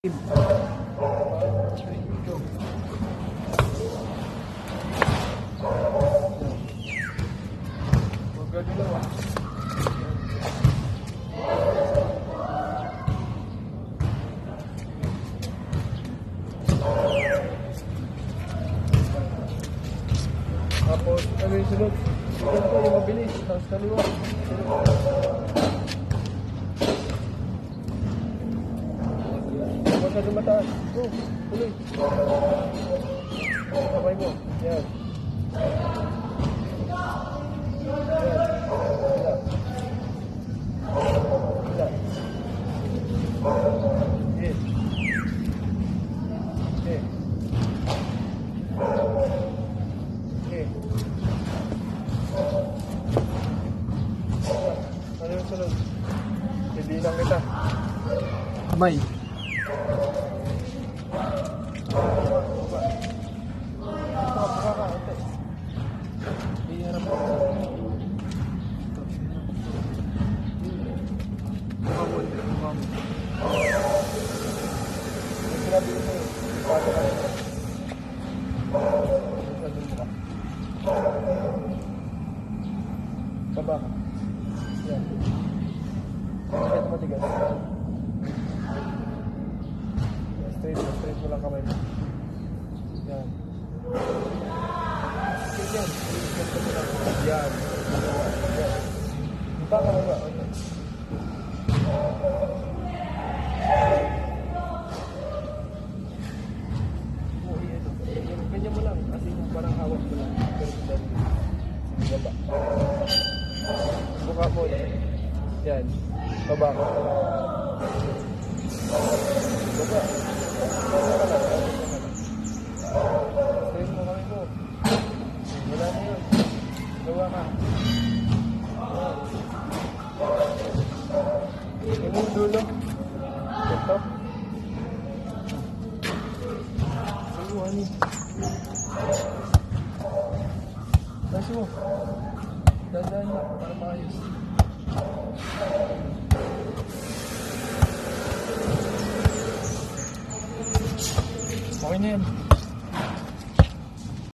Tapos, ano yung sunod? Sunod ko yung mabilis. Tapos kaliwa. Huwag ka dumataas. Go, tuloy. Kamay mo. Yan. Yan. Hila. Hila. Okay. Okay. Okay. Ano yung sunod? Ibilang kita. Kamay. Baba ka. Yan. Matigas, matigas. Straight mo lang kamay mo. Yan. Straight yan. Yan. Yan. Iba ka ba? Ganyan mo lang. Kasi parang hawak mo lang. Pero dali. Sige, baba. Buka mo. Yan. Baba ko. Baba. Straight mo kami mo. Wala mo yun. Gawa ka. Yung yung dulo. Ito. Ayun, ani. Kasi mo. Dadaan na para maayos. Okay na yan.